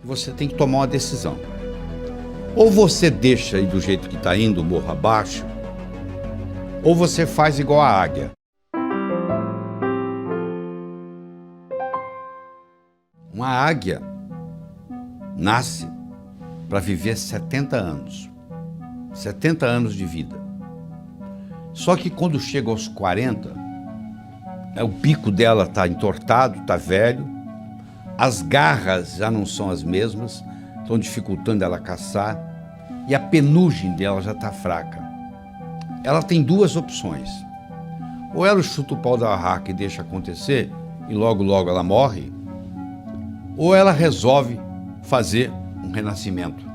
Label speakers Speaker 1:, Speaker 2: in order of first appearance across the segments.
Speaker 1: você tem que tomar uma decisão. Ou você deixa aí do jeito que está indo, morro abaixo, ou você faz igual a águia. Uma águia nasce para viver 70 anos. 70 anos de vida. Só que quando chega aos 40, o bico dela está entortado, está velho, as garras já não são as mesmas, estão dificultando ela caçar, e a penugem dela já está fraca. Ela tem duas opções. Ou ela chuta o pau da barraca e deixa acontecer, e logo logo ela morre, ou ela resolve fazer um renascimento.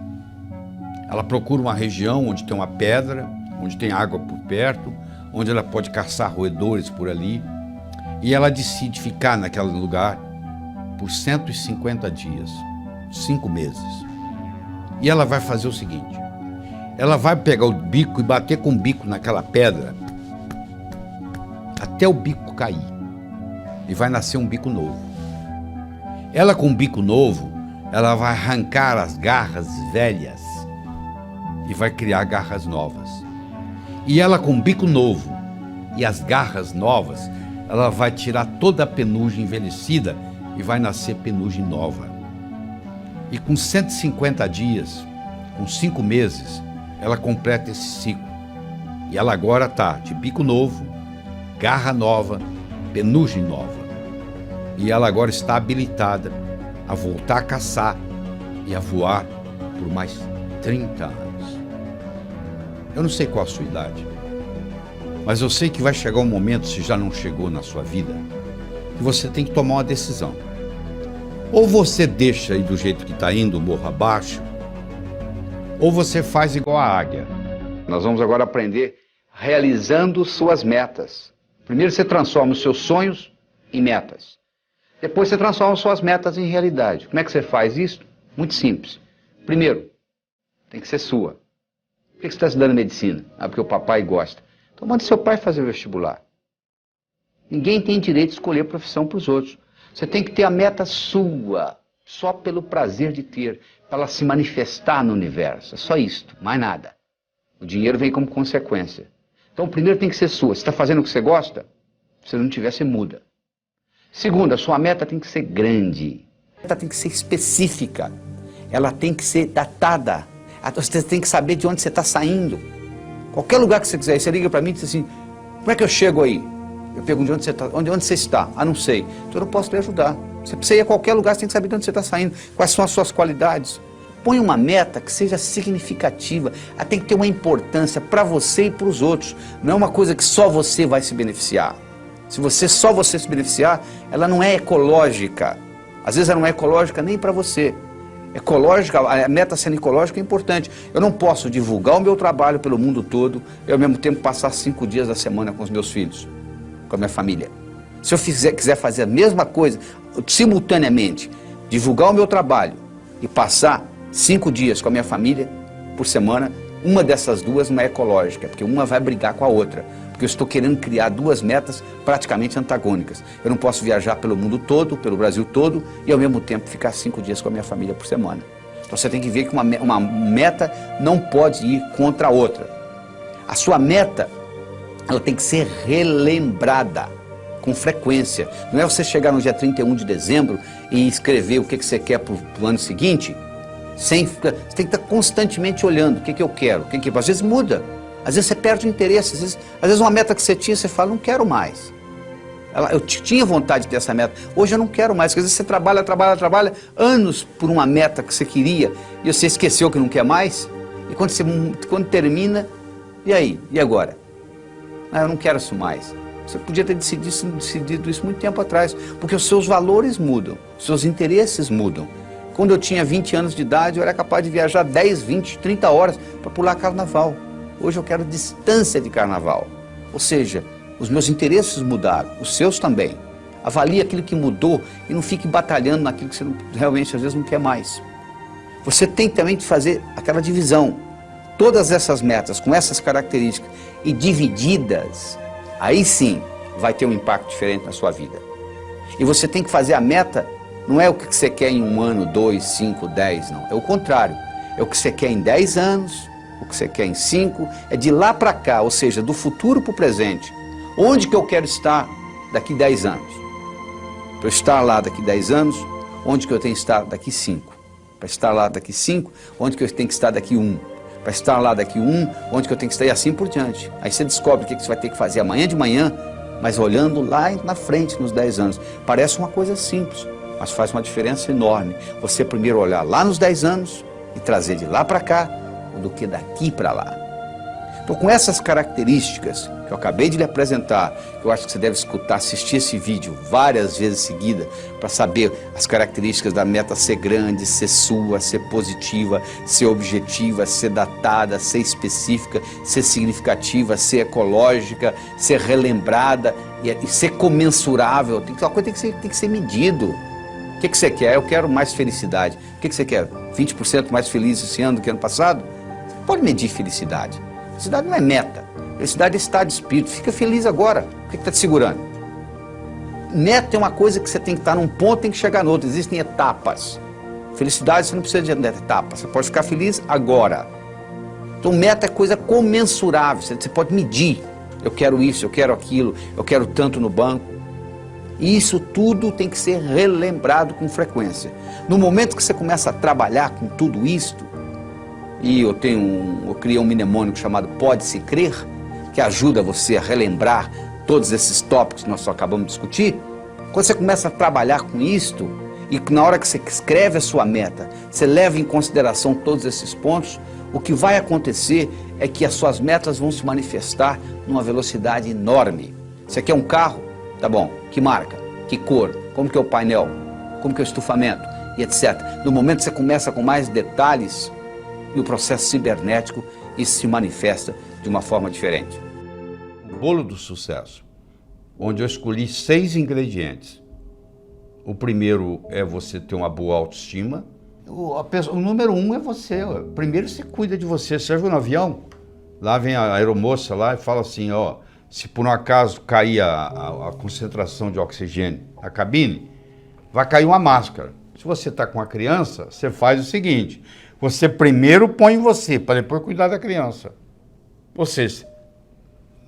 Speaker 1: Ela procura uma região onde tem uma pedra, onde tem água por perto, onde ela pode caçar roedores por ali, e ela decide ficar naquele lugar por 150 dias, 5 meses. E ela vai fazer o seguinte, ela vai pegar o bico e bater com o bico naquela pedra até o bico cair, e vai nascer um bico novo. Ela com o bico novo, ela vai arrancar as garras velhas e vai criar garras novas. E ela com o bico novo e as garras novas, ela vai tirar toda a penugem envelhecida e vai nascer penugem nova. E com 150 dias, com 5 meses, ela completa esse ciclo. E ela agora está de bico novo, garra nova, penugem nova. E ela agora está habilitada a voltar a caçar e a voar por mais 30 anos. Eu não sei qual a sua idade, mas eu sei que vai chegar um momento, se já não chegou na sua vida, que você tem que tomar uma decisão. Ou você deixa aí do jeito que está indo, morro abaixo, ou você faz igual a águia. Nós vamos agora aprender realizando suas metas. Primeiro você transforma os seus sonhos em metas. Depois você transforma suas metas em realidade. Como é que você faz isso? Muito simples. Primeiro, tem que ser sua. Por que você está estudando medicina? Ah, porque o papai gosta. Então manda seu pai fazer o vestibular. Ninguém tem direito de escolher profissão para os outros. Você tem que ter a meta sua, só pelo prazer de ter, para ela se manifestar no universo. É só isto, mais nada. O dinheiro vem como consequência. Então primeiro tem que ser sua. Se está fazendo o que você gosta, se não tiver, você muda. Segundo, a sua meta tem que ser grande. A meta tem que ser específica. Ela tem que ser datada. Você tem que saber de onde você está saindo. Qualquer lugar que você quiser, você liga para mim e diz assim, como é que eu chego aí? Eu pergunto de onde você está. Onde você está? Ah, não sei. Então eu não posso lhe ajudar. Você precisa ir a qualquer lugar, você tem que saber de onde você está saindo. Quais são as suas qualidades. Põe uma meta que seja significativa. Ela tem que ter uma importância para você e para os outros. Não é uma coisa que só você vai se beneficiar. Se só você se beneficiar, ela não é ecológica. Às vezes ela não é ecológica nem para você. Ecológica, a meta sendo ecológica é importante. Eu não posso divulgar o meu trabalho pelo mundo todo e ao mesmo tempo passar 5 dias da semana com os meus filhos, com a minha família. Se eu quiser fazer a mesma coisa, simultaneamente, divulgar o meu trabalho e passar 5 dias com a minha família por semana, uma dessas duas não é ecológica, porque uma vai brigar com a outra. Porque eu estou querendo criar duas metas praticamente antagônicas. Eu não posso viajar pelo mundo todo, pelo Brasil todo, e ao mesmo tempo ficar 5 dias com a minha família por semana. Então você tem que ver que uma meta não pode ir contra a outra. A sua meta, ela tem que ser relembrada com frequência. Não é você chegar no dia 31 de dezembro e escrever o que você quer para o ano seguinte, você tem que estar constantemente olhando o que eu quero. Às vezes muda. Às vezes você perde o interesse, às vezes uma meta que você tinha, você fala, não quero mais. Eu tinha vontade de ter essa meta, hoje eu não quero mais. Porque às vezes você trabalha anos por uma meta que você queria e você esqueceu que não quer mais. E quando termina, e aí? E agora? Ah, eu não quero isso mais. Você podia ter decidido isso muito tempo atrás, porque os seus valores mudam, os seus interesses mudam. Quando eu tinha 20 anos de idade, eu era capaz de viajar 10, 20, 30 horas para pular carnaval. Hoje eu quero distância de carnaval. Ou seja, os meus interesses mudaram, os seus também. Avalie aquilo que mudou e não fique batalhando naquilo que você realmente às vezes não quer mais. Você tem também de fazer aquela divisão. Todas essas metas com essas características e divididas, aí sim vai ter um impacto diferente na sua vida. E você tem que fazer a meta
Speaker 2: Não é o que você quer em 1 ano, 2, 5, 10, não. É o contrário. É o que você quer em 10 anos, o que você quer em 5, é de lá para cá, ou seja, do futuro para o presente. Onde que eu quero estar daqui 10 anos? Para eu estar lá daqui 10 anos, onde que eu tenho que estar daqui 5? Para estar lá daqui 5, onde que eu tenho que estar daqui 1? Para estar lá daqui 1, onde que eu tenho que estar e assim por diante. Aí você descobre o que você vai ter que fazer amanhã de manhã, mas olhando lá na frente, nos 10 anos. Parece uma coisa simples, mas faz uma diferença enorme. Você primeiro olhar lá nos 10 anos e trazer de lá para cá, do que daqui para lá. Então, com essas características que eu acabei de lhe apresentar, que eu acho que você deve escutar, assistir esse vídeo várias vezes seguidas para saber as características da meta ser grande, ser sua, ser positiva, ser objetiva, ser datada, ser específica, ser significativa, ser ecológica, ser relembrada e ser comensurável. Uma coisa tem que ser medido. O que você quer? Eu quero mais felicidade. O que você quer? 20% mais feliz esse ano do que ano passado? Você pode medir felicidade. Felicidade não é meta. Felicidade é estado de espírito. Fica feliz agora. O que está te segurando? Meta é uma coisa que você tem que estar num ponto e tem que chegar no outro. Existem etapas. Felicidade você não precisa de etapas. Você pode ficar feliz agora. Então meta é coisa comensurável. Você pode medir. Eu quero isso, eu quero aquilo, eu quero tanto no banco. E isso tudo tem que ser relembrado com frequência. No momento que você começa a trabalhar com tudo isto, e eu criei um mnemônico chamado Pode-se Crer, que ajuda você a relembrar todos esses tópicos que nós só acabamos de discutir. Quando você começa a trabalhar com isto, e na hora que você escreve a sua meta, você leva em consideração todos esses pontos, o que vai acontecer é que as suas metas vão se manifestar numa velocidade enorme. Você quer um carro? Tá bom. Que marca? Que cor? Como que é o painel? Como que é o estufamento? E etc. No momento que você começa com mais detalhes, no processo cibernético, isso se manifesta de uma forma diferente.
Speaker 1: O bolo do sucesso, onde eu escolhi 6 ingredientes. O primeiro é você ter uma boa autoestima. O número 1 é você. Primeiro você cuida de você. Você viu no avião? Lá vem a aeromoça lá e fala assim, ó, se por um acaso cair a concentração de oxigênio na cabine, vai cair uma máscara. Se você está com a criança, você faz o seguinte, você primeiro põe em você, para depois cuidar da criança. Ou seja,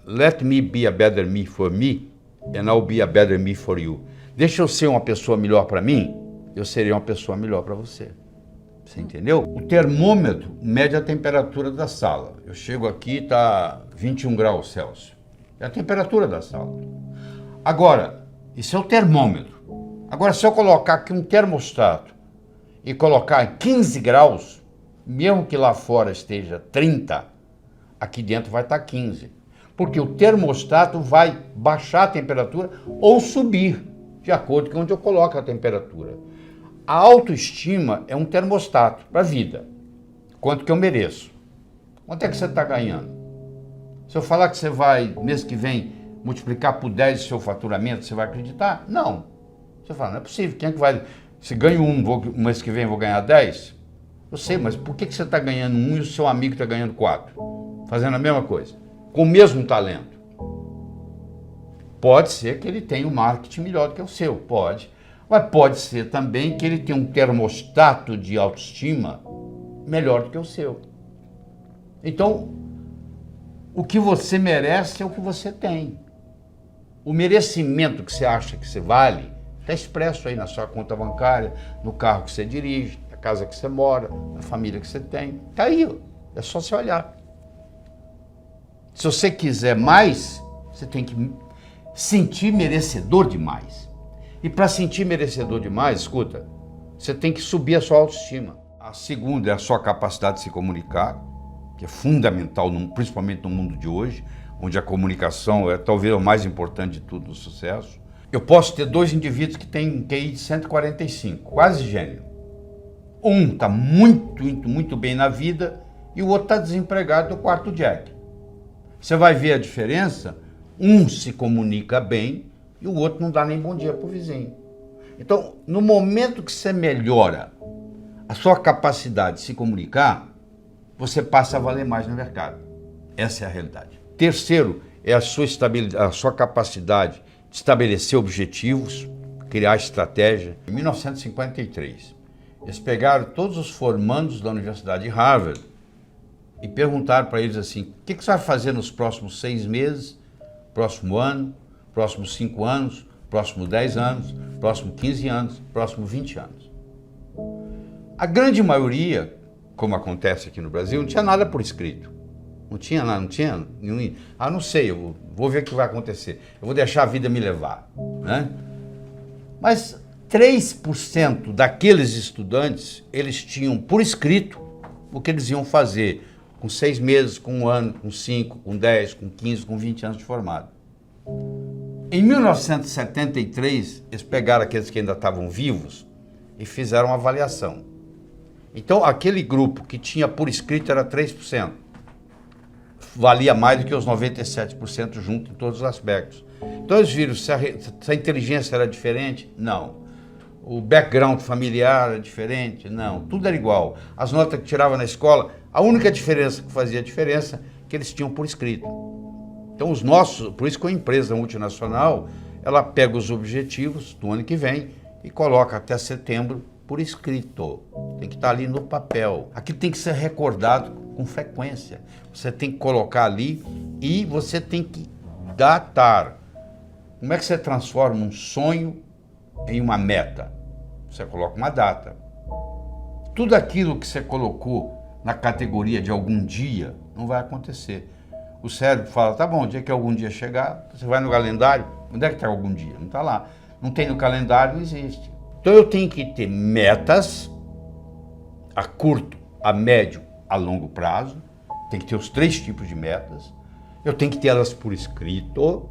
Speaker 1: let me be a better me for me, and I'll be a better me for you. Deixa eu ser uma pessoa melhor para mim, eu serei uma pessoa melhor para você. Você entendeu? O termômetro mede a temperatura da sala. Eu chego aqui, está 21 graus Celsius. É a temperatura da sala. Agora, isso é o termômetro. Agora, se eu colocar aqui um termostato e colocar 15 graus, mesmo que lá fora esteja 30, aqui dentro vai estar 15. Porque o termostato vai baixar a temperatura ou subir, de acordo com onde eu coloco a temperatura. A autoestima é um termostato para a vida. Quanto que eu mereço? Quanto é que você está ganhando? Se eu falar que você vai, mês que vem, multiplicar por 10 o seu faturamento, você vai acreditar? Não. Você fala, não é possível. Quem é que vai... Se ganho mês que vem eu vou ganhar 10? Eu sei, mas por que você está ganhando 1 e o seu amigo está ganhando 4? Fazendo a mesma coisa. Com o mesmo talento. Pode ser que ele tenha um marketing melhor do que o seu, pode. Mas pode ser também que ele tenha um termostato de autoestima melhor do que o seu. Então, o que você merece é o que você tem. O merecimento que você acha que você vale está expresso aí na sua conta bancária, no carro que você dirige, na casa que você mora, na família que você tem. Está aí, ó. É só você olhar. Se você quiser mais, você tem que sentir merecedor de mais. E para sentir merecedor de mais, escuta, você tem que subir a sua autoestima. A segunda é a sua capacidade de se comunicar, que é fundamental, principalmente no mundo de hoje, onde a comunicação é talvez o mais importante de tudo no sucesso. Eu posso ter 2 indivíduos que têm um QI de 145, quase gênio. Um está muito bem na vida e o outro está desempregado no quarto Jack. Você vai ver a diferença, um se comunica bem e o outro não dá nem bom dia para o vizinho. Então, no momento que você melhora a sua capacidade de se comunicar, você passa a valer mais no mercado. Essa é a realidade. Terceiro, é a sua capacidade de estabelecer objetivos criar estratégia. Em 1953, eles pegaram todos os formandos da Universidade de Harvard e perguntaram para eles assim, o que você vai fazer nos próximos 6 meses, próximo ano, próximos 5 anos, próximos 10 anos, próximos 15 anos, próximos 20 anos. A grande maioria, como acontece aqui no Brasil, não tinha nada por escrito. Não tinha nada, não tinha nenhum... Ah, não sei, eu vou ver o que vai acontecer. Eu vou deixar a vida me levar, né? Mas 3% daqueles estudantes, eles tinham por escrito o que eles iam fazer com 6 meses, com 1 ano, com 5, com 10, com 15, com 20 anos de formado. Em 1973, eles pegaram aqueles que ainda estavam vivos e fizeram uma avaliação. Então, aquele grupo que tinha por escrito era 3%. Valia mais do que os 97% junto em todos os aspectos. Então, eles viram se a inteligência era diferente? Não. O background familiar era diferente? Não. Tudo era igual. As notas que tirava na escola, a única diferença que fazia diferença é que eles tinham por escrito. Então, os nossos, por isso que uma empresa multinacional, ela pega os objetivos do ano que vem e coloca até setembro por escrito. Tem que estar ali no papel. Aquilo tem que ser recordado com frequência. Você tem que colocar ali e você tem que datar. Como é que você transforma um sonho em uma meta? Você coloca uma data. Tudo aquilo que você colocou na categoria de algum dia não vai acontecer. O cérebro fala, tá bom, o dia que algum dia chegar, você vai no calendário, onde é que está algum dia? Não está lá. Não tem no calendário, não existe. Então eu tenho que ter metas a curto, a médio, a longo prazo. Tem que ter os 3 tipos de metas. Eu tenho que ter elas por escrito.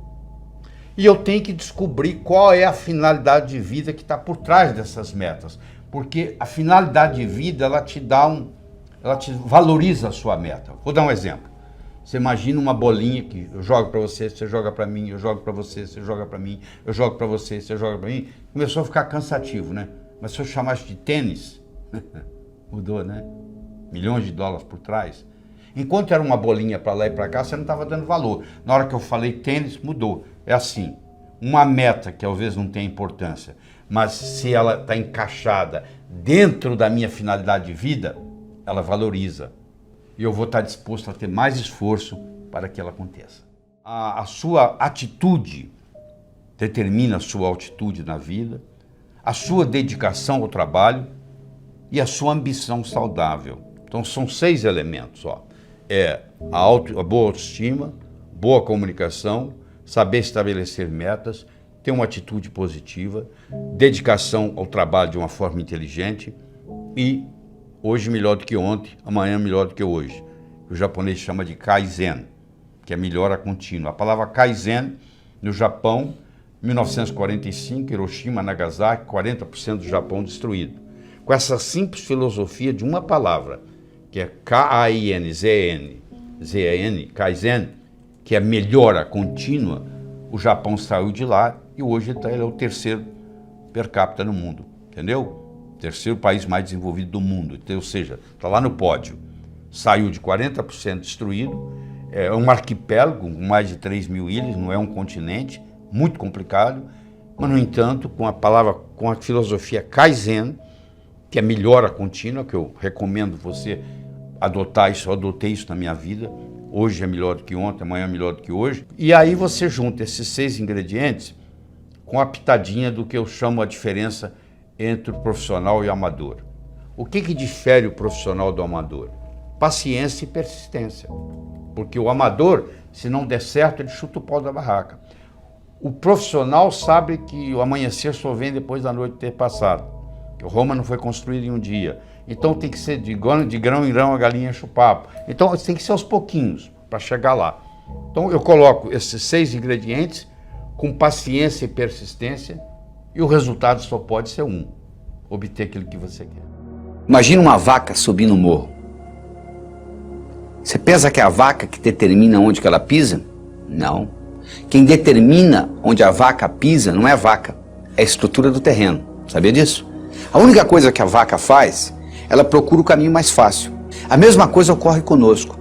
Speaker 1: E eu tenho que descobrir qual é a finalidade de vida que está por trás dessas metas. Porque a finalidade de vida, ela te valoriza a sua meta. Vou dar um exemplo. Você imagina uma bolinha que eu jogo para você, você joga para mim, eu jogo para você, você joga para mim, eu jogo para você, você joga para mim. Começou a ficar cansativo, né? Mas se eu chamasse de tênis, mudou, né? Milhões de dólares por trás. Enquanto era uma bolinha para lá e para cá, você não estava dando valor. Na hora que eu falei tênis, mudou. É assim, uma meta que talvez não tenha importância, mas se ela está encaixada dentro da minha finalidade de vida, ela valoriza. E eu vou estar disposto a ter mais esforço para que ela aconteça. A sua atitude determina a sua altitude na vida, a sua dedicação ao trabalho e a sua ambição saudável. Então são 6 elementos, ó. A boa autoestima, boa comunicação, saber estabelecer metas, ter uma atitude positiva, dedicação ao trabalho de uma forma inteligente e hoje melhor do que ontem, amanhã melhor do que hoje. O japonês chama de Kaizen, que é melhora contínua. A palavra Kaizen, no Japão, 1945, Hiroshima, Nagasaki, 40% do Japão destruído. Com essa simples filosofia de uma palavra, que é K-A-I-N-Z-N, Kaizen, que é melhora contínua, o Japão saiu de lá e hoje ele é o 3º per capita no mundo, entendeu? 3º país mais desenvolvido do mundo, então, ou seja, está lá no pódio. Saiu de 40% destruído, é um arquipélago com mais de 3.000 ilhas, não é um continente, muito complicado, mas, no entanto, com a filosofia Kaizen, que é melhora contínua, que eu recomendo você adotar isso, eu adotei isso na minha vida, hoje é melhor do que ontem, amanhã é melhor do que hoje, e aí você junta esses 6 ingredientes com a pitadinha do que eu chamo a diferença entre o profissional e o amador. O que difere o profissional do amador? Paciência e persistência. Porque o amador, se não der certo, ele chuta o pau da barraca. O profissional sabe que o amanhecer só vem depois da noite ter passado. Que Roma não foi construída em um dia. Então tem que ser de grão em grão a galinha enche o papo. Então tem que ser aos pouquinhos para chegar lá. Então eu coloco esses 6 ingredientes com paciência e persistência e o resultado só pode ser um: obter aquilo que você quer.
Speaker 2: Imagina uma vaca subindo um morro. Você pensa que é a vaca que determina onde que ela pisa? Não. Quem determina onde a vaca pisa não é a vaca, é a estrutura do terreno. Sabia disso? A única coisa que a vaca faz, ela procura o caminho mais fácil. A mesma coisa ocorre conosco.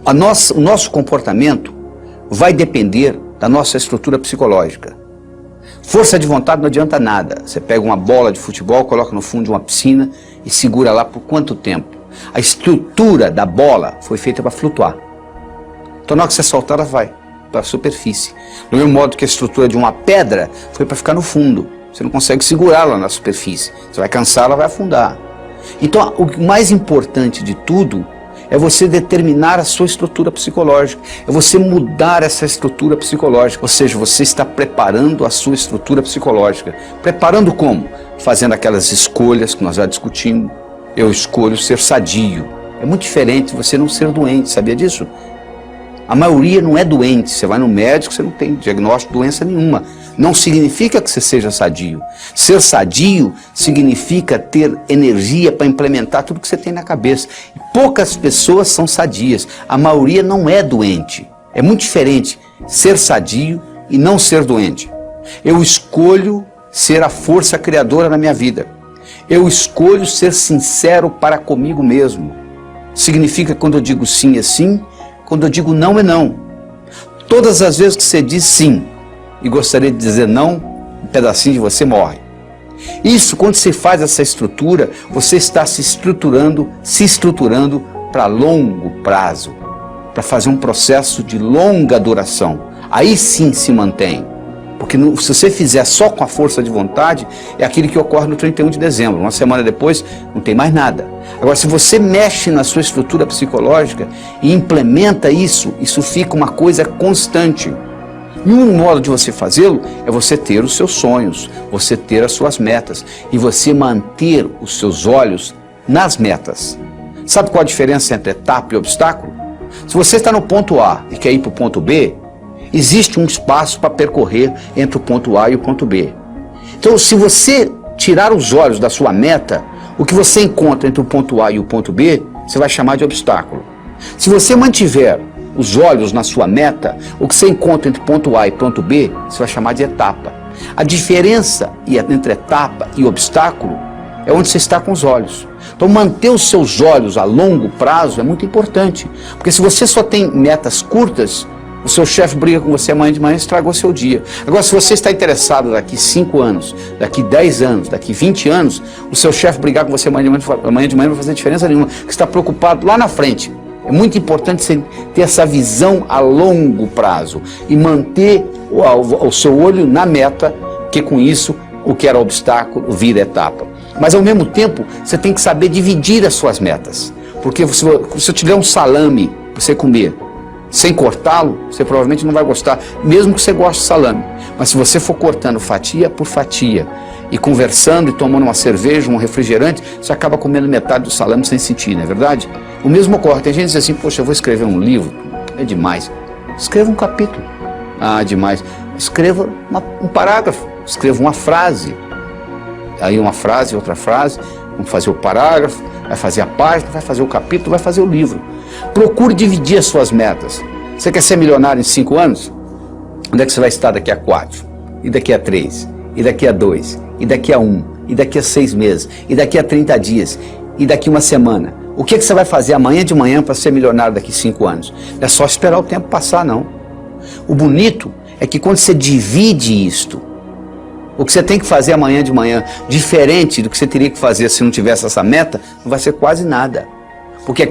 Speaker 2: O nosso comportamento vai depender da nossa estrutura psicológica. Força de vontade não adianta nada. Você pega uma bola de futebol, coloca no fundo de uma piscina e segura lá por quanto tempo? A estrutura da bola foi feita para flutuar. Então na hora que você soltar, ela vai para a superfície. Do mesmo modo que a estrutura de uma pedra foi para ficar no fundo. Você não consegue segurá-la na superfície. Você vai cansar, ela vai afundar. Então o mais importante de tudo é você determinar a sua estrutura psicológica, é você mudar essa estrutura psicológica, ou seja, você está preparando a sua estrutura psicológica. Preparando como? Fazendo aquelas escolhas que nós já discutimos. Eu escolho ser sadio. É muito diferente de você não ser doente, sabia disso? A maioria não é doente, você vai no médico, você não tem diagnóstico de doença nenhuma. Não significa que você seja sadio. Ser sadio significa ter energia para implementar tudo que você tem na cabeça. E poucas pessoas são sadias, a maioria não é doente. É muito diferente ser sadio e não ser doente. Eu escolho ser a força criadora na minha vida. Eu escolho ser sincero para comigo mesmo. Significa que quando eu digo sim é sim, quando eu digo não é não. Todas as vezes que você diz sim e gostaria de dizer não, um pedacinho de você morre. Isso, quando você faz essa estrutura, você está se estruturando para longo prazo, para fazer um processo de longa duração. Aí sim se mantém. Porque se você fizer só com a força de vontade, é aquilo que ocorre no 31 de dezembro. Uma semana depois, não tem mais nada. Agora, se você mexe na sua estrutura psicológica e implementa isso, isso fica uma coisa constante. E um modo de você fazê-lo é você ter os seus sonhos, você ter as suas metas e você manter os seus olhos nas metas. Sabe qual a diferença entre etapa e obstáculo? Se você está no ponto A e quer ir para o ponto B, existe um espaço para percorrer entre o ponto A e o ponto B. Então, se você tirar os olhos da sua meta, o que você encontra entre o ponto A e o ponto B, você vai chamar de obstáculo. Se você mantiver os olhos na sua meta, o que você encontra entre ponto A e ponto B, você vai chamar de etapa. A diferença entre etapa e obstáculo é onde você está com os olhos. Então manter os seus olhos a longo prazo é muito importante, porque se você só tem metas curtas, o seu chefe briga com você amanhã de manhã e estragou seu dia. Agora, se você está interessado daqui 5 anos, daqui 10 anos, daqui 20 anos, o seu chefe brigar com você amanhã de manhã não vai fazer diferença nenhuma, porque você está preocupado lá na frente. É muito importante você ter essa visão a longo prazo e manter o seu olho na meta, porque com isso o que era obstáculo vira etapa. Mas ao mesmo tempo você tem que saber dividir as suas metas, porque se eu te der um salame para você comer, sem cortá-lo, você provavelmente não vai gostar, mesmo que você goste de salame. Mas se você for cortando fatia por fatia, e conversando e tomando uma cerveja, um refrigerante, você acaba comendo metade do salame sem sentir, não é verdade? O mesmo ocorre. Tem gente que diz assim, poxa, eu vou escrever um livro, é demais. Escreva um capítulo. Ah, demais. Escreva um parágrafo, escreva uma frase. Aí uma frase, outra frase, vamos fazer o parágrafo, vai fazer a página, vai fazer o capítulo, vai fazer o livro. Procure dividir as suas metas. Você quer ser milionário em 5 anos? Onde é que você vai estar daqui a 4? E daqui a 3? E daqui a 2? E daqui a 1? E daqui a 6 meses? E daqui a 30 dias? E daqui a uma semana? O que você vai fazer amanhã de manhã para ser milionário daqui a 5 anos? Não é só esperar o tempo passar, não. O bonito é que quando você divide isto, o que você tem que fazer amanhã de manhã, diferente do que você teria que fazer se não tivesse essa meta, não vai ser quase nada. Porque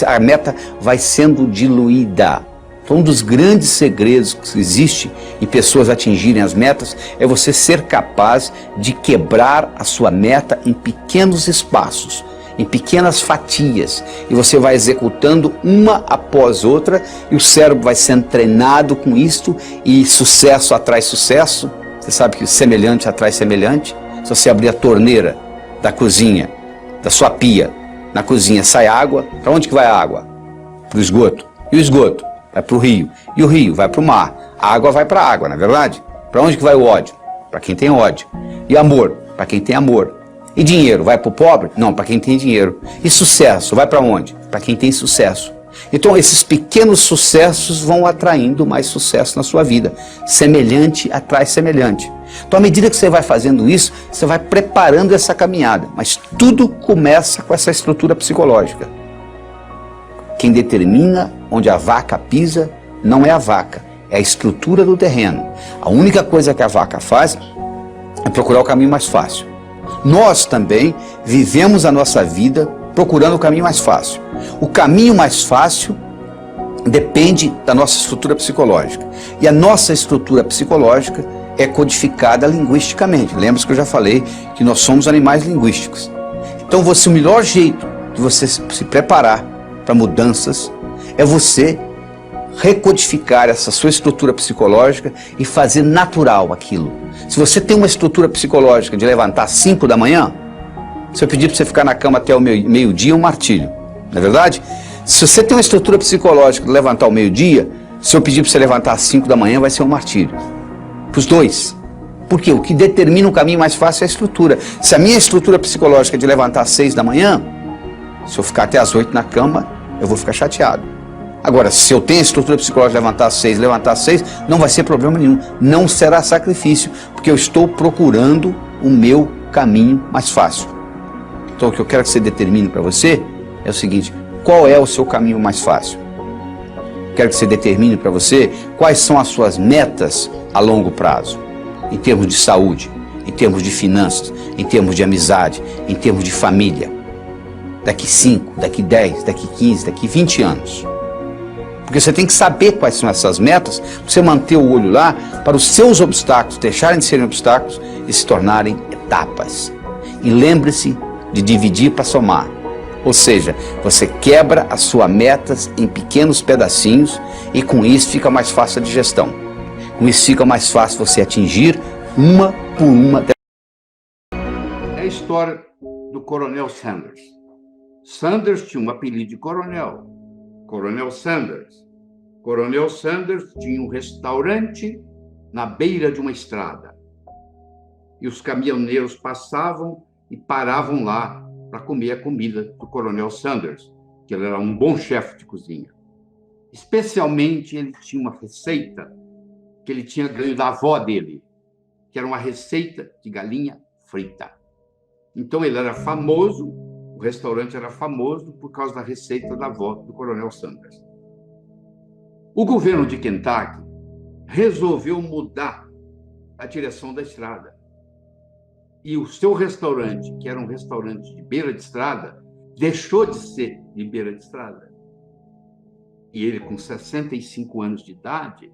Speaker 2: a meta vai sendo diluída. Então, um dos grandes segredos que existe em pessoas atingirem as metas é você ser capaz de quebrar a sua meta em pequenos espaços, em pequenas fatias, e você vai executando uma após outra e o cérebro vai sendo treinado com isto e sucesso atrai sucesso. Você sabe que semelhante atrai semelhante. Se você abrir a torneira da cozinha, da sua pia, na cozinha sai água, para onde que vai a água? Para o esgoto. E o esgoto? Vai para o rio. E o rio vai para o mar. A água vai para a água, não é verdade? Para onde que vai o ódio? Para quem tem ódio. E amor? Para quem tem amor. E dinheiro? Vai para o pobre? Não, para quem tem dinheiro. E sucesso? Vai para onde? Para quem tem sucesso. Então esses pequenos sucessos vão atraindo mais sucesso na sua vida. Semelhante atrai semelhante. Então à medida que você vai fazendo isso, você vai preparando essa caminhada. Mas tudo começa com essa estrutura psicológica. Quem determina onde a vaca pisa não é a vaca, é a estrutura do terreno. A única coisa que a vaca faz é procurar o caminho mais fácil. Nós também vivemos a nossa vida procurando o caminho mais fácil. O caminho mais fácil depende da nossa estrutura psicológica. E a nossa estrutura psicológica é codificada linguisticamente. Lembra que eu já falei que nós somos animais linguísticos. Então o melhor jeito de você se preparar para mudanças é você recodificar essa sua estrutura psicológica e fazer natural aquilo. Se você tem uma estrutura psicológica de levantar às 5 da manhã, se eu pedir para você ficar na cama até o meio-dia, é um martírio. Não é verdade? Se você tem uma estrutura psicológica de levantar ao meio-dia, se eu pedir para você levantar às 5 da manhã, vai ser um martírio. Para os dois. Porque o que determina o caminho mais fácil é a estrutura. Se a minha estrutura psicológica é de levantar às 6 da manhã, se eu ficar até às 8 na cama, eu vou ficar chateado. Agora, se eu tenho a estrutura psicológica de levantar às 6, não vai ser problema nenhum. Não será sacrifício, porque eu estou procurando o meu caminho mais fácil. Então, o que eu quero que você determine para você é o seguinte: qual é o seu caminho mais fácil? Quero que você determine para você quais são as suas metas a longo prazo, em termos de saúde, em termos de finanças, em termos de amizade, em termos de família. Daqui 5, daqui 10, daqui 15, daqui 20 anos. Porque você tem que saber quais são essas metas, para você manter o olho lá, para os seus obstáculos deixarem de serem obstáculos e se tornarem etapas. E lembre-se de dividir para somar. Ou seja, você quebra as suas metas em pequenos pedacinhos e com isso fica mais fácil a digestão. Com isso fica mais fácil você atingir uma por uma.
Speaker 1: É a história do Coronel Sanders. Sanders tinha um apelido de coronel. Coronel Sanders. Coronel Sanders tinha um restaurante na beira de uma estrada. E os caminhoneiros passavam e paravam lá para comer a comida do Coronel Sanders, que ele era um bom chefe de cozinha. Especialmente, ele tinha uma receita que ele tinha ganho da avó dele, que era uma receita de galinha frita. Então, ele era famoso, o restaurante era famoso por causa da receita da avó do Coronel Sanders. O governo de Kentucky resolveu mudar a direção da estrada. E o seu restaurante, que era um restaurante de beira de estrada, deixou de ser de beira de estrada. E ele, com 65 anos de idade,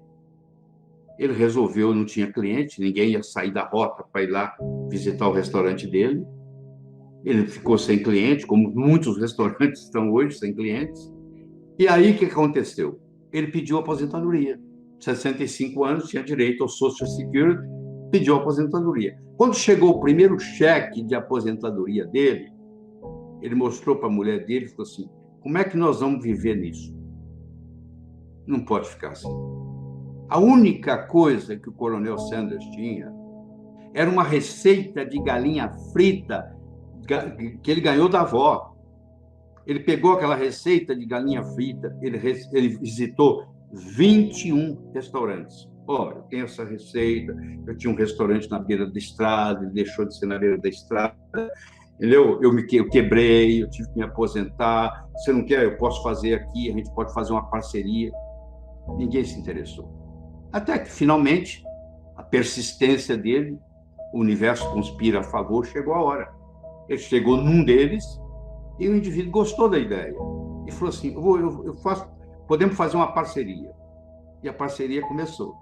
Speaker 1: ele resolveu, não tinha cliente, ninguém ia sair da rota para ir lá visitar o restaurante dele. Ele ficou sem cliente, como muitos restaurantes estão hoje sem clientes. E aí, o que aconteceu? Ele pediu aposentadoria. 65 anos, tinha direito ao Social Security, pediu aposentadoria. Quando chegou o primeiro cheque de aposentadoria dele, ele mostrou para a mulher dele e falou assim: como é que nós vamos viver nisso? Não pode ficar assim. A única coisa que o Coronel Sanders tinha era uma receita de galinha frita que ele ganhou da avó. Ele pegou aquela receita de galinha frita, ele visitou 21 restaurantes. Olha, eu tenho essa receita, eu tinha um restaurante na beira da estrada, ele deixou de ser na beira da estrada, entendeu? Eu quebrei, eu tive que me aposentar. Você não quer? Eu posso fazer aqui, a gente pode fazer uma parceria. Ninguém se interessou. Até que, finalmente, a persistência dele, o universo conspira a favor, chegou a hora. Ele chegou num deles e o indivíduo gostou da ideia. E falou assim: podemos fazer uma parceria. E a parceria começou.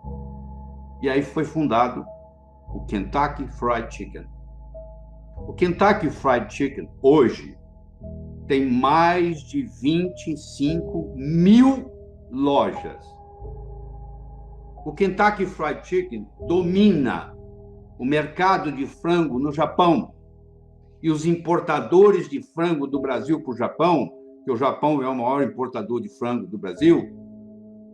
Speaker 1: E aí foi fundado o Kentucky Fried Chicken. O Kentucky Fried Chicken, hoje, tem mais de 25 mil lojas. O Kentucky Fried Chicken domina o mercado de frango no Japão. E os importadores de frango do Brasil para o Japão, que o Japão é o maior importador de frango do Brasil,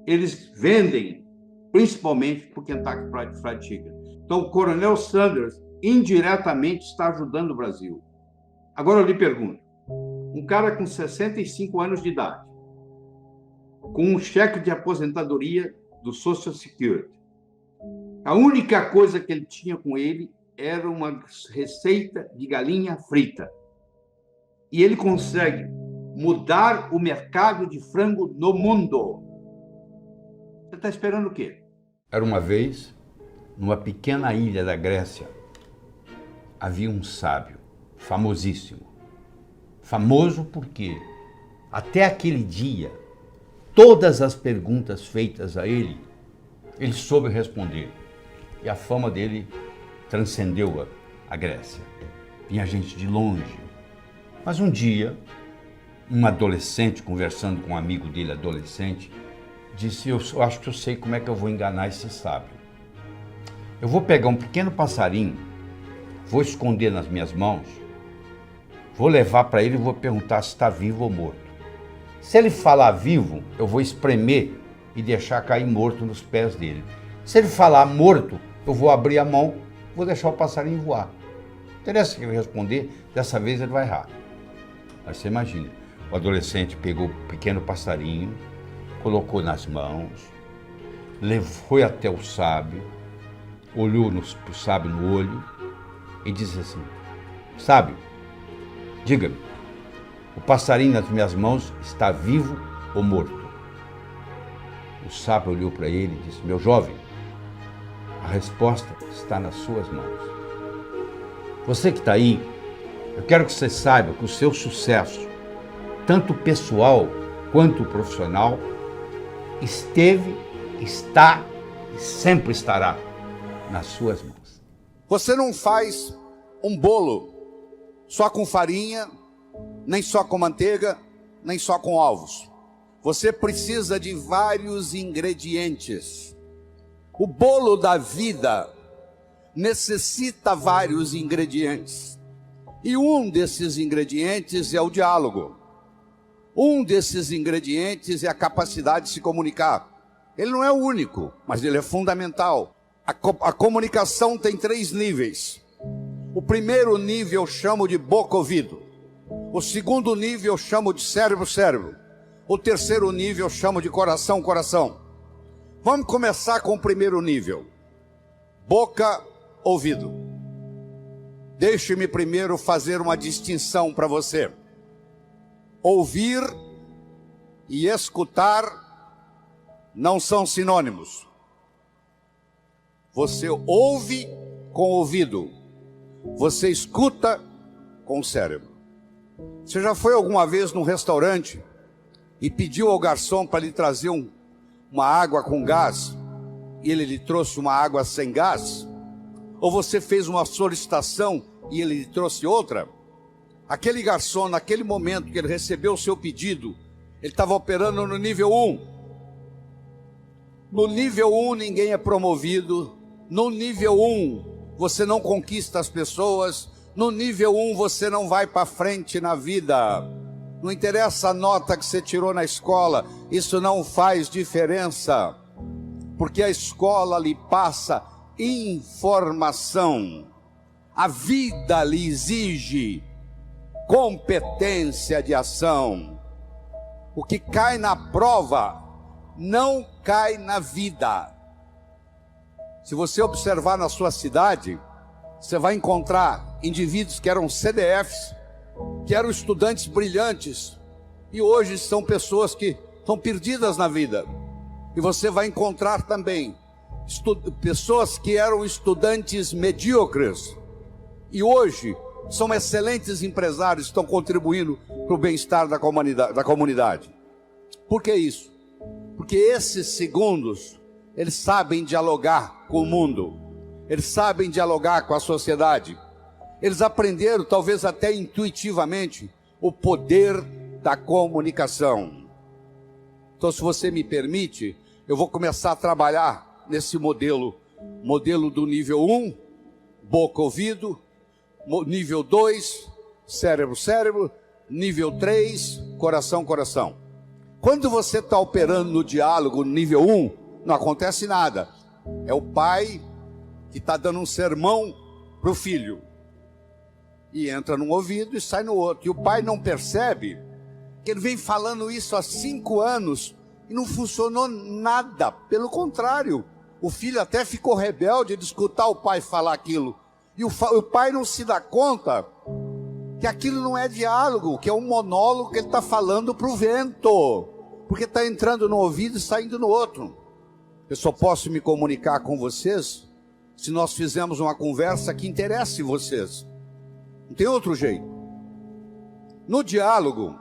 Speaker 1: eles vendem principalmente para o Kentucky Fried Chicken. Então, o Coronel Sanders indiretamente está ajudando o Brasil. Agora eu lhe pergunto, um cara com 65 anos de idade, com um cheque de aposentadoria do Social Security, a única coisa que ele tinha com ele era uma receita de galinha frita. E ele consegue mudar o mercado de frango no mundo. Você está esperando o quê?
Speaker 3: Era uma vez, numa pequena ilha da Grécia,
Speaker 1: havia um sábio, famosíssimo. Famoso porque, até aquele dia, todas as perguntas feitas a ele soube responder. E a fama dele transcendeu a Grécia. Vinha gente de longe. Mas um dia, um adolescente, conversando com um amigo dele, adolescente, disse: eu acho que eu sei como é que eu vou enganar esse sábio. Eu vou pegar um pequeno passarinho, vou esconder nas minhas mãos, vou levar para ele e vou perguntar se está vivo ou morto. Se ele falar vivo, eu vou espremer e deixar cair morto nos pés dele. Se ele falar morto, eu vou abrir a mão, vou deixar o passarinho voar. Não interessa o que ele responder, dessa vez ele vai errar. Aí você imagina, o adolescente pegou o pequeno passarinho, colocou nas mãos, foi até o sábio, olhou para o sábio no olho e disse assim: sábio, diga-me, o passarinho nas minhas mãos está vivo ou morto? O sábio olhou para ele e disse: meu jovem, a resposta está nas suas mãos. Você que está aí, eu quero que você saiba que o seu sucesso, tanto pessoal quanto profissional, esteve, está e sempre estará nas suas mãos.
Speaker 3: Você não faz um bolo só com farinha, nem só com manteiga, nem só com ovos. Você precisa de vários ingredientes. O bolo da vida necessita vários ingredientes. E um desses ingredientes é o diálogo. Um desses ingredientes é a capacidade de se comunicar. Ele não é o único, mas ele é fundamental. A comunicação tem 3 níveis. O primeiro nível eu chamo de boca-ouvido. O segundo nível eu chamo de cérebro-cérebro. O terceiro nível eu chamo de coração-coração. Vamos começar com o primeiro nível. Boca-ouvido. Deixe-me primeiro fazer uma distinção para você. Ouvir e escutar não são sinônimos. Você ouve com o ouvido, você escuta com o cérebro. Você já foi alguma vez num restaurante e pediu ao garçom para lhe trazer uma água com gás e ele lhe trouxe uma água sem gás? Ou você fez uma solicitação e ele lhe trouxe outra? Aquele garçom, naquele momento que ele recebeu o seu pedido, ele estava operando no nível 1. No nível 1 ninguém é promovido. No nível 1 você não conquista as pessoas. No nível 1 você não vai para frente na vida. Não interessa a nota que você tirou na escola, isso não faz diferença. Porque a escola lhe passa informação. A vida lhe exige competência de ação. O que cai na prova não cai na vida. Se você observar na sua cidade, você vai encontrar indivíduos que eram CDFs, que eram estudantes brilhantes, e hoje são pessoas que estão perdidas na vida. E você vai encontrar também pessoas que eram estudantes medíocres, e hoje são excelentes empresários, estão contribuindo para o bem-estar da comunidade. Por que isso? Porque esses segundos, eles sabem dialogar com o mundo, eles sabem dialogar com a sociedade, eles aprenderam, talvez até intuitivamente, o poder da comunicação. Então, se você me permite, eu vou começar a trabalhar nesse modelo do nível 1, boca-ouvido, nível 2, cérebro-cérebro, nível 3, coração-coração. Quando você está operando no diálogo no nível 1, não acontece nada. É o pai que está dando um sermão para o filho. E entra num ouvido e sai no outro. E o pai não percebe que ele vem falando isso há 5 anos e não funcionou nada. Pelo contrário, o filho até ficou rebelde de escutar o pai falar aquilo. E o pai não se dá conta que aquilo não é diálogo, que é um monólogo que ele está falando para o vento, porque está entrando no ouvido e saindo no outro. Eu só posso me comunicar com vocês se nós fizermos uma conversa que interesse vocês. Não tem outro jeito. No diálogo,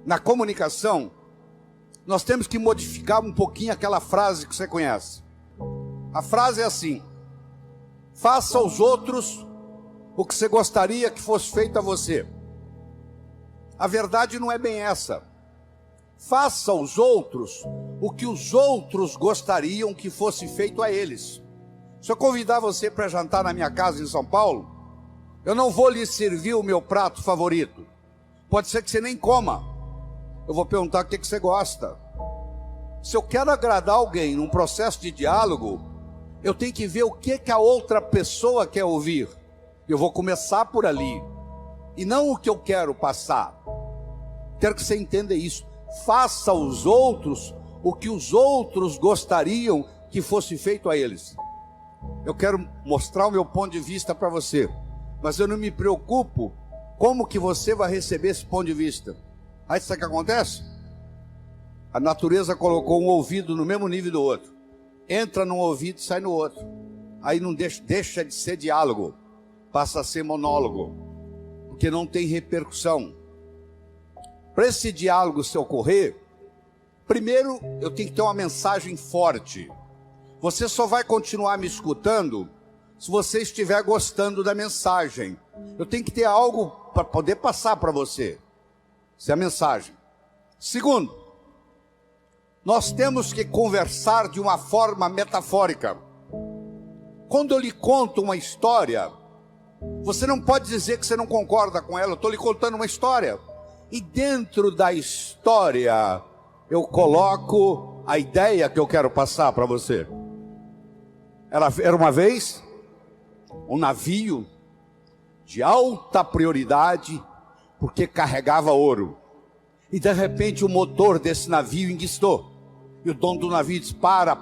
Speaker 3: na comunicação, nós temos que modificar um pouquinho aquela frase que você conhece. A frase é assim: faça aos outros o que você gostaria que fosse feito a você. A verdade não é bem essa. Faça aos outros o que os outros gostariam que fosse feito a eles. Se eu convidar você para jantar na minha casa em São Paulo, eu não vou lhe servir o meu prato favorito. Pode ser que você nem coma. Eu vou perguntar o que você gosta. Se eu quero agradar alguém num processo de diálogo, eu tenho que ver o que a outra pessoa quer ouvir. Eu vou começar por ali, e não o que eu quero passar. Quero que você entenda isso. Faça aos outros o que os outros gostariam que fosse feito a eles. Eu quero mostrar o meu ponto de vista para você, mas eu não me preocupo como que você vai receber esse ponto de vista. Aí sabe o que acontece? A natureza colocou um ouvido no mesmo nível do outro. Entra num ouvido e sai no outro. Aí não deixa de ser diálogo, passa a ser monólogo, porque não tem repercussão. Para esse diálogo se ocorrer, primeiro eu tenho que ter uma mensagem forte. Você só vai continuar me escutando se você estiver gostando da mensagem. Eu tenho que ter algo para poder passar para você. Essa é a mensagem. Segundo, nós temos que conversar de uma forma metafórica. Quando eu lhe conto uma história, você não pode dizer que você não concorda com ela. Eu estou lhe contando uma história. E dentro da história, eu coloco a ideia que eu quero passar para você. Era uma vez um navio de alta prioridade, porque carregava ouro. E de repente o motor desse navio enguiçou. E o dono do navio disse: para.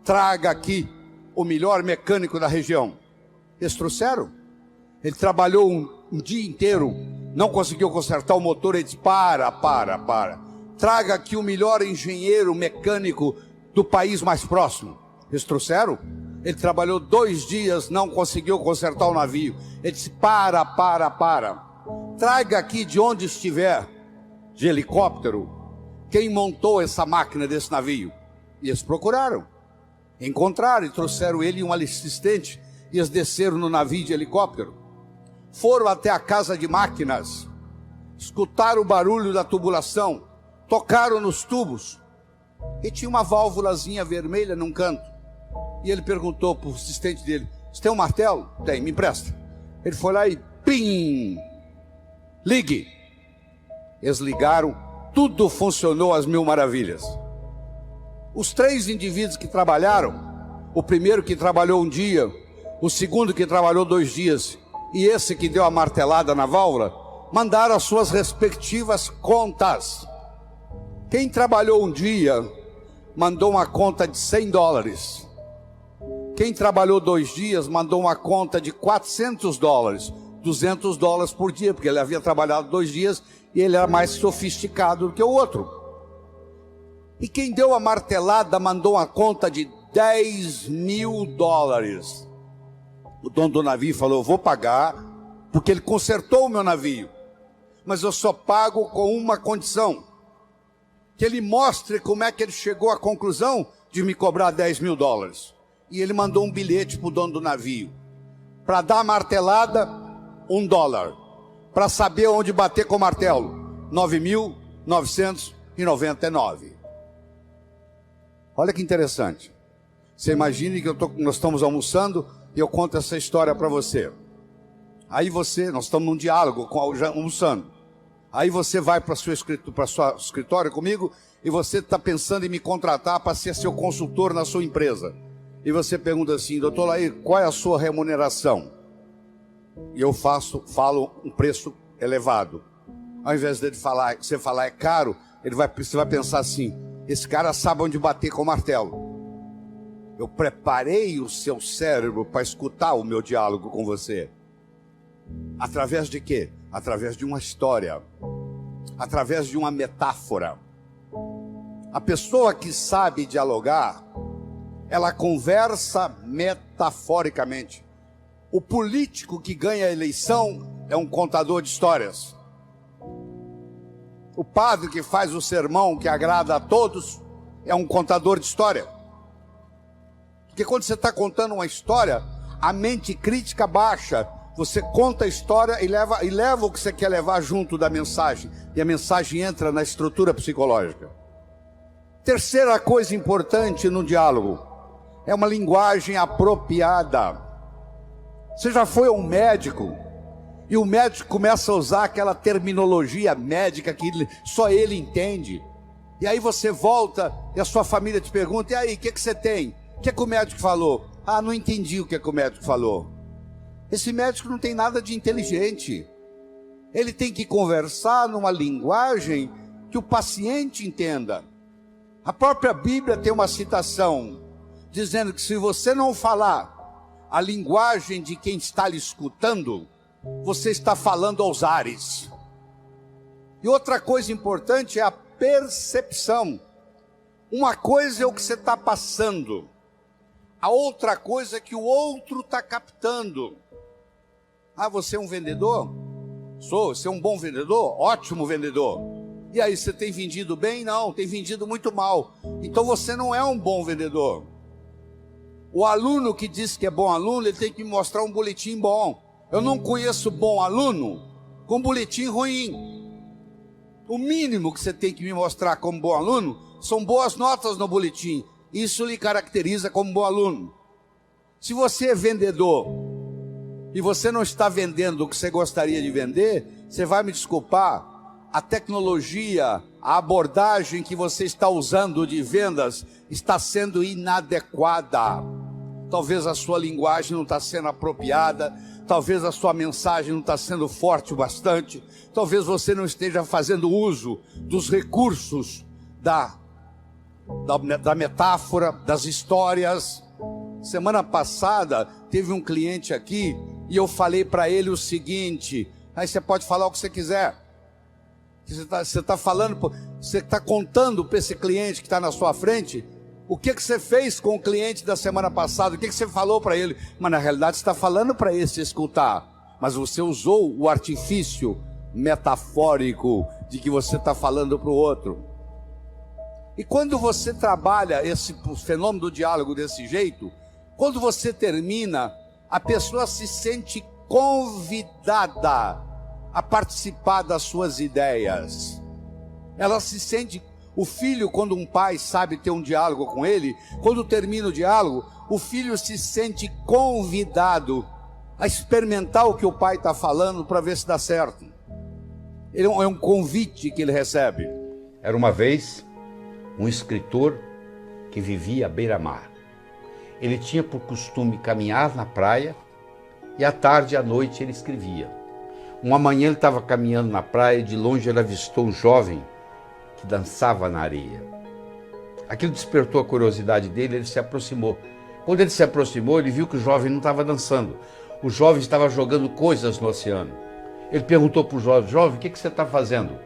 Speaker 3: Traga aqui o melhor mecânico da região. Eles trouxeram. Ele trabalhou um dia inteiro, não conseguiu consertar o motor. Ele disse: para. Traga aqui o melhor engenheiro mecânico do país mais próximo. Eles trouxeram. Ele trabalhou 2 dias, não conseguiu consertar o navio. Ele disse: para. Traga aqui de onde estiver, de helicóptero, quem montou essa máquina desse navio. E eles procuraram, encontraram e trouxeram ele e um assistente. E eles desceram no navio de helicóptero, foram até a casa de máquinas, escutaram o barulho da tubulação, tocaram nos tubos, e tinha uma válvulazinha vermelha num canto. E ele perguntou para o assistente dele: você tem um martelo? Tem, me empresta. Ele foi lá e pim, ligue. Eles ligaram, tudo funcionou às mil maravilhas. Os 3 indivíduos que trabalharam, o primeiro que trabalhou um dia, o segundo que trabalhou 2 dias, e esse que deu a martelada na válvula, mandaram as suas respectivas contas. Quem trabalhou um dia mandou uma conta de $100. Quem trabalhou 2 dias mandou uma conta de $400, $200 por dia, porque ele havia trabalhado 2 dias e ele era mais sofisticado do que o outro. E quem deu a martelada mandou uma conta de $10.000. O dono do navio falou: vou pagar, porque ele consertou o meu navio, mas eu só pago com uma condição: que ele mostre como é que ele chegou à conclusão de me cobrar $10.000. E ele mandou um bilhete para o dono do navio: para dar a martelada, $1. Para saber onde bater com o martelo, 9.999. Olha que interessante. Você imagine que nós estamos almoçando e eu conto essa história para você. Aí nós estamos num diálogo, almoçando. Aí você vai para o seu escritório comigo e você está pensando em me contratar para ser seu consultor na sua empresa. E você pergunta assim: doutor Laí, qual é a sua remuneração? E eu falo um preço elevado. Ao invés de você falar é caro, você vai pensar assim: esse cara sabe onde bater com o martelo. Eu preparei o seu cérebro para escutar o meu diálogo com você. Através de quê? Através de uma história, através de uma metáfora. A pessoa que sabe dialogar, ela conversa metaforicamente. O político que ganha a eleição é um contador de histórias. O padre que faz o sermão que agrada a todos é um contador de história. Porque quando você está contando uma história, a mente crítica baixa. Você conta a história e leva o que você quer levar junto da mensagem. E a mensagem entra na estrutura psicológica. Terceira coisa importante no diálogo é uma linguagem apropriada. Você já foi a um médico e o médico começa a usar aquela terminologia médica que só ele entende. E aí você volta e a sua família te pergunta: e aí, o que você tem? O que o médico falou? Ah, não entendi o que o médico falou. Esse médico não tem nada de inteligente. Ele tem que conversar numa linguagem que o paciente entenda. A própria Bíblia tem uma citação dizendo que se você não falar a linguagem de quem está lhe escutando, você está falando aos ares. E outra coisa importante é a percepção. Uma coisa é o que você está passando, a outra coisa é que o outro está captando. Ah, você é um vendedor? Sou. Você é um bom vendedor? Ótimo vendedor. E aí, você tem vendido bem? Não, tem vendido muito mal. Então você não é um bom vendedor. O aluno que diz que é bom aluno, ele tem que me mostrar um boletim bom. Eu não conheço bom aluno com boletim ruim. O mínimo que você tem que me mostrar como bom aluno são boas notas no boletim. Isso lhe caracteriza como bom aluno. Se você é vendedor e você não está vendendo o que você gostaria de vender, você vai me desculpar, a tecnologia, a abordagem que você está usando de vendas está sendo inadequada. Talvez a sua linguagem não está sendo apropriada, talvez a sua mensagem não está sendo forte o bastante, talvez você não esteja fazendo uso dos recursos da metáfora, das histórias. Semana passada teve um cliente aqui e eu falei para ele o seguinte: aí você pode falar o que você quiser. Você está falando, você está contando para esse cliente que está na sua frente o que você fez com o cliente da semana passada, o que você falou para ele. Mas na realidade você está falando para esse escutar, mas você usou o artifício metafórico de que você está falando para o outro. E quando você trabalha esse fenômeno do diálogo desse jeito, quando você termina, a pessoa se sente convidada a participar das suas ideias. Ela se sente, o filho, quando um pai sabe ter um diálogo com ele, quando termina o diálogo, o filho se sente convidado a experimentar o que o pai está falando para ver se dá certo. É um convite que ele recebe.
Speaker 1: Era uma vez um escritor que vivia à beira-mar. Ele tinha por costume caminhar na praia e à tarde e à noite ele escrevia. Uma manhã ele estava caminhando na praia e de longe ele avistou um jovem que dançava na areia. Aquilo despertou a curiosidade dele, ele se aproximou. Quando ele se aproximou, ele viu que o jovem não estava dançando. O jovem estava jogando coisas no oceano. Ele perguntou para o jovem: jovem, o que você está fazendo?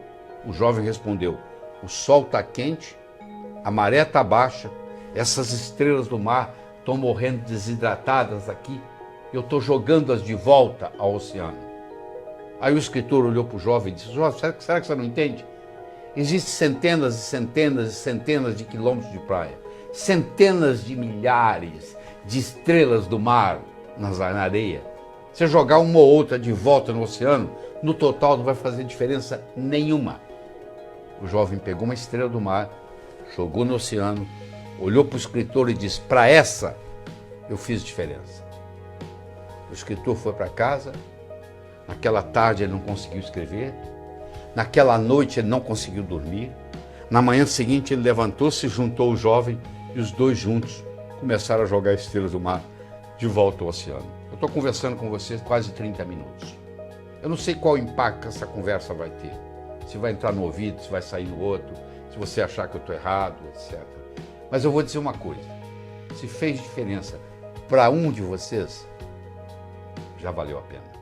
Speaker 1: O jovem respondeu: o sol está quente, a maré está baixa, essas estrelas do mar estão morrendo desidratadas aqui, eu estou jogando-as de volta ao oceano. Aí o escritor olhou para o jovem e disse: jovem, será que você não entende? Existem centenas e centenas e centenas de quilômetros de praia, centenas de milhares de estrelas do mar na areia. Você jogar uma ou outra de volta no oceano, no total não vai fazer diferença nenhuma. O jovem pegou uma estrela do mar, jogou no oceano, olhou para o escritor e disse: para essa eu fiz diferença. O escritor foi para casa. Naquela tarde ele não conseguiu escrever, naquela noite ele não conseguiu dormir. Na manhã seguinte ele levantou-se, juntou o jovem e os dois juntos começaram a jogar estrelas do mar de volta ao oceano. Eu estou conversando com vocês quase 30 minutos. Eu não sei qual impacto essa conversa vai ter. Se vai entrar no ouvido, se vai sair no outro, se você achar que eu estou errado, etc. Mas eu vou dizer uma coisa: se fez diferença para um de vocês, já valeu a pena.